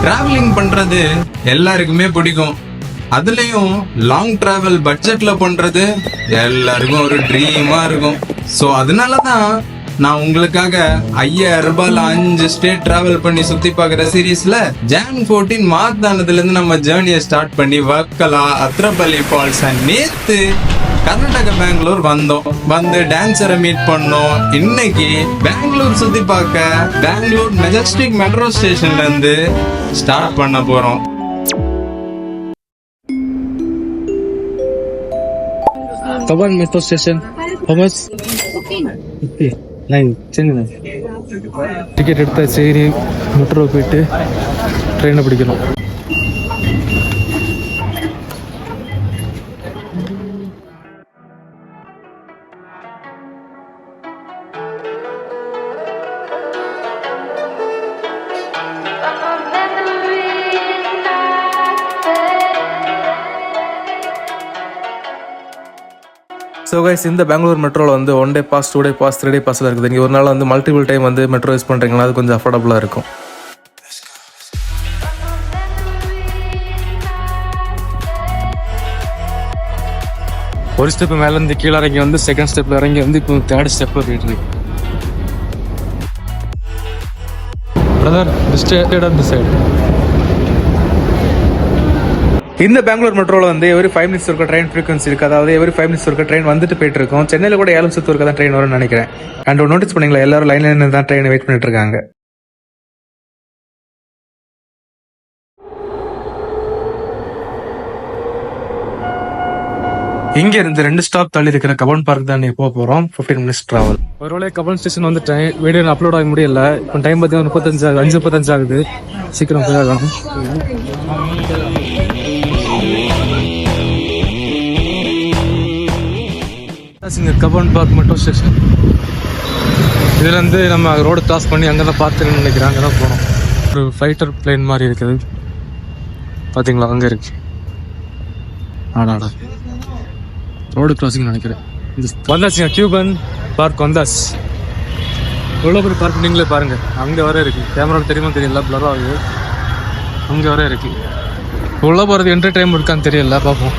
Travelling பண்றது எல்லாருக்குமே பிடிக்கும். அதுலயும் லாங் டிராவல் பட்ஜெட்ல பண்றது எல்லாருக்கும் ஒரு ட்ரீமா இருக்கும். சோ அதனாலதான் நான் உங்களுக்காக 5000 ரூபாயில 5 ஸ்டேட் டிராவல் பண்ணி சுத்தி பாக்குற சீரீஸ்ல ஜான் 14 மாதானதுல இருந்து நம்ம ஜேர்னியை ஸ்டார்ட் பண்ணி வர்க்கலா, அத்ரபள்ளி ஃபால்ஸ், நேத்து கர்நாடகா பெங்களூர் வந்து டான்சரை மீட் பண்ணோம். இன்னைக்கு பெங்களூர் சுத்தி பார்க்க பெங்களூர் மெஜஸ்டிக் மெட்ரோ ஸ்டேஷன்ல இருந்து ஸ்டார்ட் பண்ண போறோம். Kaban metro station. How much? 50. 9. Ticket எடுத்தா சரி மெட்ரோ போயிட்டு ட்ரெயினை பிடிக்கணும். ஸோ கைஸ், இந்த பெங்களூர் மெட்ரோவில் வந்து 1 டே பாஸ், 2 டே பாஸ், 3 டே பாஸில் இருக்குது. நீங்கள் ஒரு நாள் வந்து மல்டிபிள் டைம் வந்து மெட்ரோ யூஸ் பண்ணுறீங்களா, அது கொஞ்சம் அஃபோர்டபுளாக இருக்கும். ஒரு ஸ்டெப் மேலேருந்து கீழே இறங்கி வந்து செகண்ட் ஸ்டெப்பில் இறங்கி வந்து இப்போ 3rd ஸ்டெப்பில் போயிட்டு இருக்கு. Brother, this side. இந்த பெங்களூர் மெட்ரோவில் வந்து எவரி 5 minutes இருக்க ட்ரெயின் ஃப்ரீக்வன்சி இருக்குது. அதாவது எவரி 5 minutes இருக்க ட்ரெயின் வந்துட்டு போயிட்டு இருக்கும். சென்னையில் கூட 7 நிமிஷத்துக்கு இருக்க தான் ட்ரெயின் வரும்னு நினைக்கிறேன். அண்ட் நோட்டீஸ் பண்ணீங்களா, எல்லாரும் லைன்ல தான் ட்ரெயின் வெயிட் பண்ணிட்டு இருக்காங்க. இங்க இருந்து 2 ஸ்டாப் தள்ளி இருக்கிற கபன் பார்க் தான் போக போறோம். 15 minutes டிராவல். ஒருவேளை கபன் ஸ்டேஷன் வந்து வீடியோ அப்லோட் ஆக முடியல. இப்போ டைம் பார்த்தீங்கன்னா 5:35 ஆகுது. சீக்கிரம் போய் ஆகணும். கபன் பார்க் மெட்ரோ ஸ்டேஷன். இதுல இருந்து நம்ம ரோடு கிராஸ் பண்ணி அங்கதான் பார்த்துன்னு நினைக்கிறேன். அங்கதான் போனோம். ஒரு ஃபைட்டர் பிளேன் மாதிரி இருக்குது பாத்தீங்களா, அங்க இருக்கு. ஆடாடா, ரோடு கிராசிங் நினைக்கிறேன். வந்தாச்சுங்க, கியூபன் பார்க் வந்தாச்சு. எவ்வளோ பெரிய பார்க் நீங்களே பாருங்க. அங்கே வர இருக்கு. கேமரா தெரியுமா தெரியல, பிளர் ஆகுது. அங்கே வர இருக்கு. உள்ள போறது என்டர்டைன்மெண்ட் இருக்கான்னு தெரியல, பார்ப்போம்.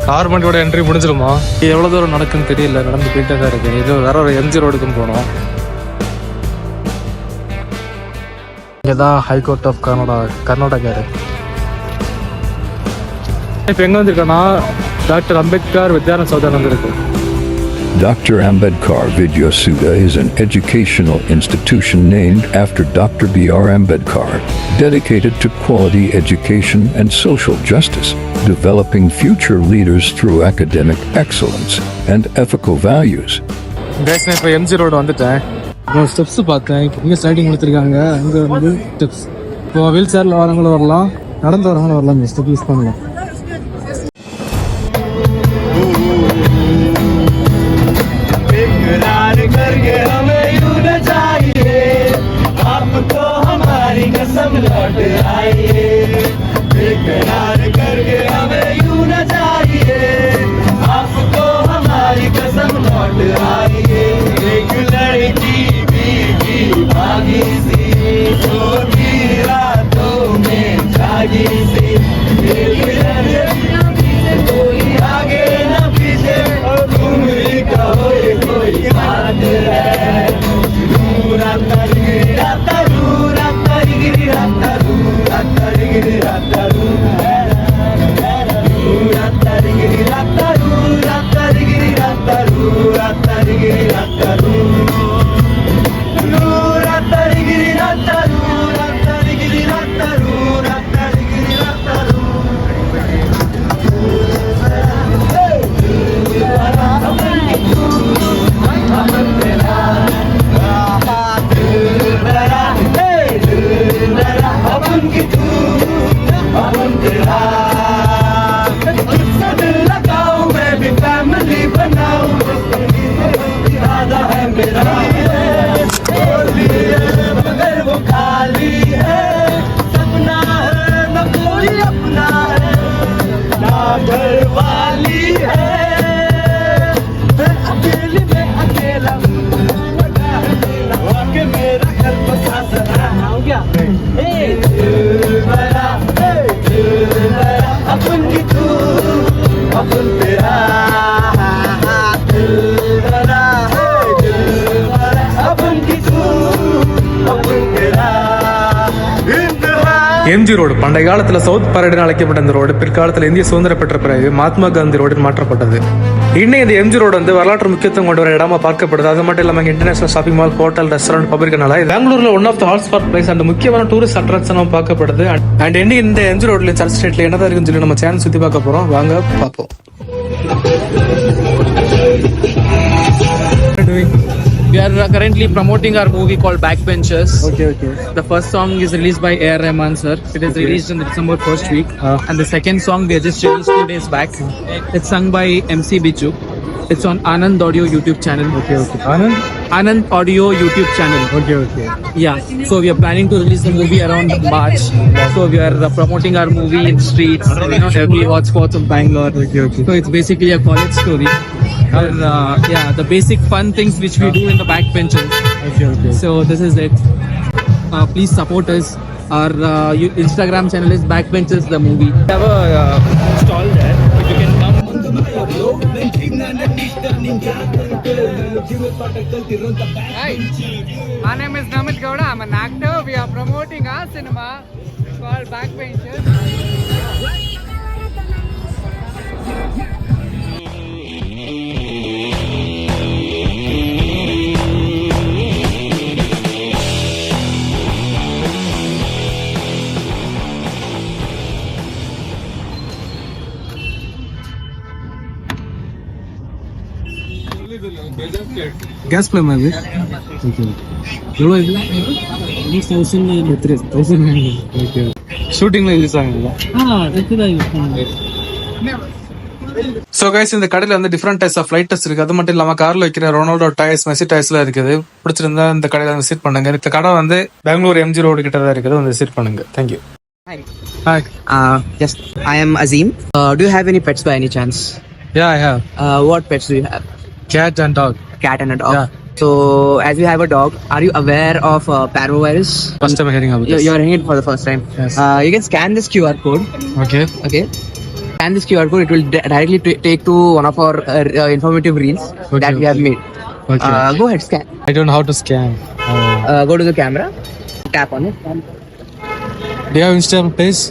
கார் வண்டியோட என்ட்ரி முடிஞ்சிருமா? எவ்வளோ தூரம் நடக்குன்னு தெரியல. நடந்து போயிட்டே தான் இருக்கு. இது வேற ஒரு எம்ஜி ரோடுக்குன்னு போனோம். இங்கே தான் ஹைகோர்ட் ஆஃப் கர்நாடகா இருக்கு. இப்போ எங்கே வந்திருக்கோன்னா டாக்டர் அம்பேத்கர் வித்யாரண சௌதா வந்திருக்கு. Dr. Ambedkar Vidyasuda is an educational institution named after Dr. B.R. Ambedkar, dedicated to quality education and social justice, developing future leaders through academic excellence and ethical values. Guys, நான் இப்போ MG road வந்துட்டேன். Steps பார்த்தேன். இங்கே sliding கொடுத்துருக்காங்க. அங்கே வந்து steps. இப்போ wheel சேரில் வரவங்களும் வரலாம், நடந்து வரவங்களும் வரலாம். இந்த ஸ்டெப் யூஸ் பண்ணலாம். எம்ஜி ரோடு பண்டைய காலத்துல சவுத் பரேடுன்னு அழைக்கப்பட்ட இந்த ரோடு பிற்காலத்தில் இந்திய சுதந்திரம் பெற்ற பிறகு மகாத்மா காந்தி ரோடு மாற்றப்பட்டது. இன்னும் இந்த எம்ஜி ரோடு வந்து வரலாற்று முக்கியத்துவம் கொண்ட ஒரு இடமா பார்க்கப்படுது. அது மட்டும் இல்லாம international shopping mall, hotel, restaurant, pub இருக்கனால பெங்களூர்ல one of the hotspot place and முக்கியமான டூரிஸ்ட் அட்ராக்ஷனும் பார்க்கப்படுது. அண்ட் இந்த எம்ஜி ரோட்ல சர்ச் ஸ்ட்ரீட்ல என்னதான் இருக்குன்னு சொல்லி நம்ம சேனல் சுத்தி பார்க்க போறோம். வாங்க பார்ப்போம். We are currently promoting our movie called Backbenchers. Okay. The first song is released by A.R. Rahman sir. It is released in the December 1st week. And the second song we just released 2 days back. It's sung by MC Bichu. It's on Anand Audio YouTube channel. Okay. Anand Audio YouTube channel. Okay. Yeah. So we are planning to release the movie around March. So we are promoting our movie in streets, every hotspots of Bangalore. Okay. So it's basically a college story. And the basic fun things which we do in the backbenchers. Okay. So this is it. Please support us. Our Instagram channel is Backbenchers the movie. We have a stall there. If you can come. Hi, my name is Namit Gowda. I'm an actor. We are promoting our cinema called Backbenchers. Gas flame அது. எவ்வளோ இது? 1000. ஷூட்டிங்ல use ஆகுங்களா? So guys இந்த கடையில் வந்து different types of lighters இருக்குது. அது மட்டும் இல்லாமல் காரில் வைக்கிற ரொனால்டோ டைஸ், மெஸ்ஸி டைஸ்லாம் இருக்குது. பிடிச்சிருந்தா இந்த கடையில் வந்து விசிட் பண்ணுங்க. இந்த கடை வந்து பெங்களூர் எம்ஜி ரோடு கிட்ட தான் இருக்குது. வந்து விசிட் பண்ணுங்க. Thank you. Hi. Yes, I am Azim. Do you have any pets by any chance? Yeah, I have What pets do you have? cat and dog. Cat and a dog. Yeah. So, as you have a dog, are you aware of parvovirus? First time hearing about this. You're hearing it for the first time. Yes. You can scan this QR code. Okay. Okay. Scan this QR code. It will directly take to one of our informative reels that we have made. Okay. Go ahead, scan. I don't know how to scan. Go to the camera. Tap on it. Do you have Instagram page?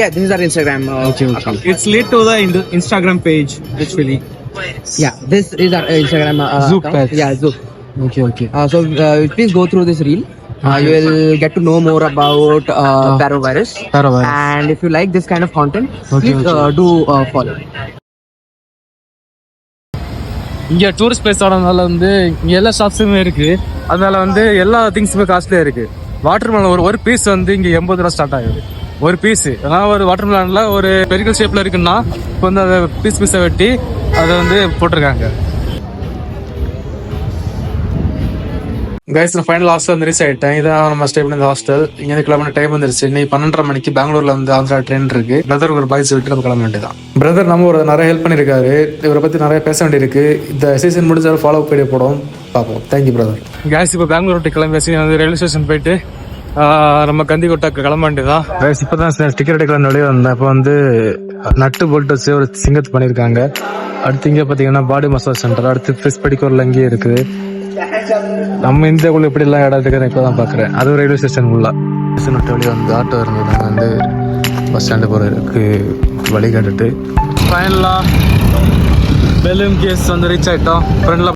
Yeah, this is our Instagram. Okay. It's linked to the Instagram page actually. Yeah, this is our Instagram. Zoop account. Pets. Yeah, Zoop. Okay. So please go through this reel. You will get to know more about parvovirus. Parvovirus. And if you like this kind of content, Okay, please do follow. இங்கே tourist place ஆனதுனால வந்து இங்கே எல்லா ஷாப்ஸுமே இருக்கு. அதனால வந்து எல்லா திங்ஸுமே காஸ்ட்லியா இருக்கு. வாட்டர் மெலன் ஒரு பீஸ் வந்து இங்கே 80 ரூபா ஸ்டார்ட் ஆகுது. ஒரு பீஸ். அதாவது ஒரு வாட்டர் மெலன்ல ஒரு பெரிக்கல் ஷேப்ல இருக்குன்னா இப்போ வந்து அதை பீஸை வெட்டி அதை வந்து போட்டிருக்காங்க. கைஸ் நான் ஃபைனல் ஹாஸ்டல் வந்து ரீச் ஆகிட்டேன். இதான் நம்ம ஸ்டே பண்ண ஹாஸ்டல். இங்கே கிளம்பின டைம் வந்துருச்சு. இன்னைக்கு 12:30 மணிக்கு பெங்களூர்ல வந்து ஆந்திரா ட்ரெயின் இருக்கு. பிரதர் ஒரு பாய்ஸ் விட்டு நம்ம கிளம்ப வேண்டியதான். பிரதர் நம்ம ஒரு நிறைய ஹெல்ப் பண்ணியிருக்காரு. இவரை பத்தி நிறைய பேச வேண்டியிருக்கு. இந்த சீசன் முடிஞ்சாலும் ஃபாலோ வீடியோ போடும் பார்ப்போம். Thank you brother. கைஸ் இப்போ பெங்களூர் விட்டு கிளம்பி வந்து ரயில்வே ஸ்டேஷன் போயிட்டு நம்ம கந்திக்கோட்டாக்கு கிளம்ப வேண்டியதான். கைஸ் இப்போ தான் டிக்கெட் எடுக்கலாம் வெளியே வந்தேன். இப்போ வந்து நட்டு போல்ட்டு வச்சு ஒரு சிங்கத்து பண்ணியிருக்காங்க. அடுத்து இங்கே பார்த்தீங்கன்னா பாடி மசாஜ் சென்டர், அடுத்து ஃபிஷ் படிக்கோரில் இங்கேயே இருக்குது. நம்ம இந்தியாவுக்குள்ள எப்படி எல்லாம் இடம் இருக்குன்னு இப்போ தான் பார்க்குறேன். அதுவும் ரயில்வே ஸ்டேஷன் உள்ள ஸ்டேஷன் விட்டு வெளியே வந்து ஆட்டோ இருந்தது. நாங்கள் வந்து பஸ் ஸ்டாண்டு போகிறதுக்கு வழி கேட்டுட்டு ஃபைனலாக பெலூன் கேஸ் வந்து ரீச் ஆகிட்டோம். ஃப்ரெண்டில்